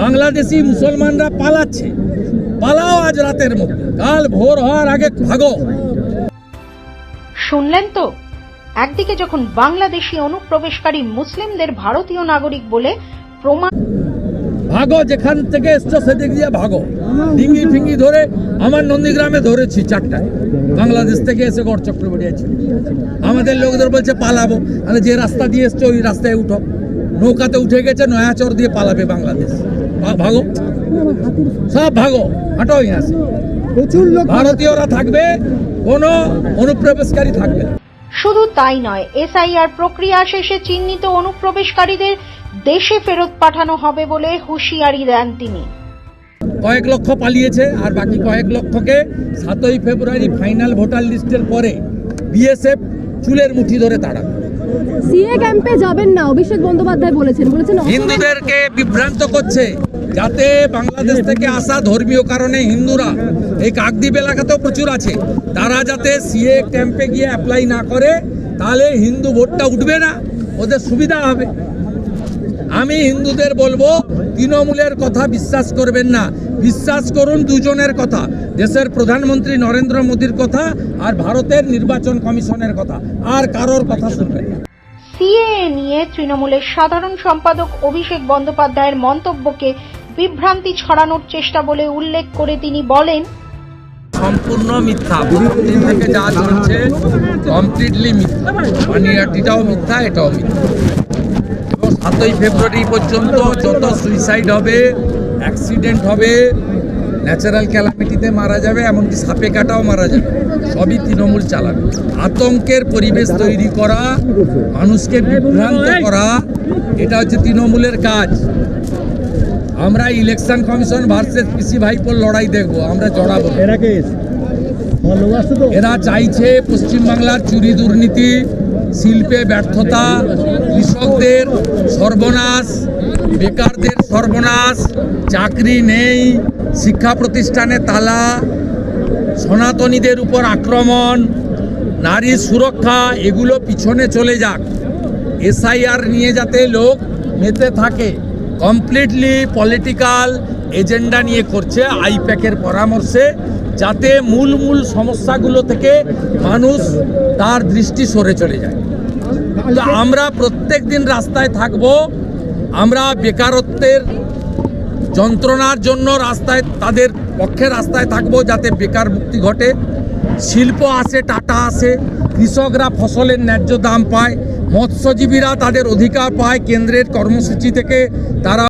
বাংলাদেশি মুসলমানরা পালাচ্ছে, পালাও আজ রাতের মধ্যে, কাল ভোর হওয়ার আগে ভাগো। শুনলেন তো, একদিকে যখন বাংলাদেশি অনুপ্রবেশকারী মুসলিমদের ভারতীয় নাগরিক বলে প্রমাণ, ভাগো, যেখান থেকে এসছো সেদিক দিয়ে ভাগো। ডিঙ্গি ফিঙ্গি ধরে আমার নন্দীগ্রামে ধরেছি 4টায়, বাংলাদেশ থেকে এসে গড়চক্র বেরিয়েছে। আমাদের লোকদের বলছে পালাবো, তাহলে যে রাস্তা দিয়ে এসছো ওই রাস্তায় উঠো। নৌকাতে উঠে গেছে, নয়াচর দিয়ে পালাবে বাংলাদেশ। ভাগো, সব ভাগো, হাঁটো। প্রচুর লোক ভারতীয়রা থাকবে, কোনো অনুপ্রবেশকারী থাকবে না। শুধু তাই নয়, এসআইআর প্রক্রিয়া শেষে চিহ্নিত অনুপ্রবেশকারীদের দেশে ফেরত পাঠানো হবে বলে হুঁশিয়ারি দেন তিনি। কয়েক লক্ষ পালিয়েছে, আর বাকি কয়েক লক্ষকে 7ই ফেব্রুয়ারি ফাইনাল ভোটার লিস্টের পরে বিএসএফ চুলের মুঠি ধরে তাড়াবে। সিএ ক্যাম্পে যাবেন না, অভিষেক বন্দ্যোপাধ্যায় বলেছেন। হিন্দুদেরকে বিভ্রান্ত করছে, যাতে বাংলাদেশ থেকে আসা ধর্মীয় কারণে হিন্দুরা, এই কাকদ্বীপ এলাকাতেও প্রচুর আছে, তারা যাতে সিএ ক্যাম্পে গিয়ে অ্যাপ্লাই না করে, তাহলে হিন্দু ভোটটা উঠবে না, ওদের সুবিধা হবে। আমি হিন্দুদের বলবো, তৃণমূলের কথা বিশ্বাস করবেন না, বিশ্বাস করুন দুজনের কথা, দেশের প্রধানমন্ত্রী নরেন্দ্র মোদীর কথা আর ভারতের নির্বাচন কমিশনের কথা, আর কারোর কথা শুনবেন না। সিএএ নিয়ে তৃণমূলের সাধারণ সম্পাদক অভিষেক বন্দ্যোপাধ্যায়ের মন্তব্যকে বিভ্রান্তি ছড়ানোর চেষ্টা বলে উল্লেখ করে তিনি বলেন, সম্পূর্ণ মিথ্যা। দিন থেকে যা চলছে কমপ্লিটলি মিথ্যা, পানিহাটিটাও মিথ্যা, এটাও মিথ্যা। এবং 7ই ফেব্রুয়ারি পর্যন্ত যত সুইসাইড হবে, অ্যাক্সিডেন্ট হবে, ন্যাচারাল ক্যালামিটিতে মারা যাবে, এমনকি সাপে কাটাও মারা যাবে, সবই তৃণমূল চালাবে। আতঙ্কের পরিবেশ তৈরি করা, মানুষকে বিভ্রান্ত করা, এটা হচ্ছে তৃণমূলের কাজ। আমরা ইলেকশন কমিশন ভার্সেস পিসি ভাইপোর লড়াই দেখবো, আমরা জড়াবো। এরা চাইছে পশ্চিমবাংলার চুরি দুর্নীতি, শিল্পে ব্যর্থতা, কৃষকদের সর্বনাশ, বেকারদের সর্বনাশ, চাকরি নেই, শিক্ষা প্রতিষ্ঠানে তালা, সনাতনীদের উপর আক্রমণ, নারী সুরক্ষা, এগুলো পিছনে চলে যাক। এসআইআর নিয়ে যাতে লোক মেতে থাকে, কমপ্লিটলি পলিটিক্যাল এজেন্ডা নিয়ে করছে আইপ্যাকের পরামর্শে, যাতে মূল সমস্যাগুলো থেকে মানুষ তার দৃষ্টি সরে চলে যায়। তো আমরা প্রত্যেক দিন রাস্তায় থাকব, আমরা বেকারত্বের যন্ত্রণার জন্য রাস্তায়, তাদের পক্ষে রাস্তায় থাকব, যাতে বেকার মুক্তি ঘটে, শিল্প আসে, টাটা আসে, কৃষকরা ফসলের ন্যায্য দাম পায়, মৎস্যজীবীরা তাদের অধিকার পায়, কেন্দ্রের কর্মসূচি থেকে তারা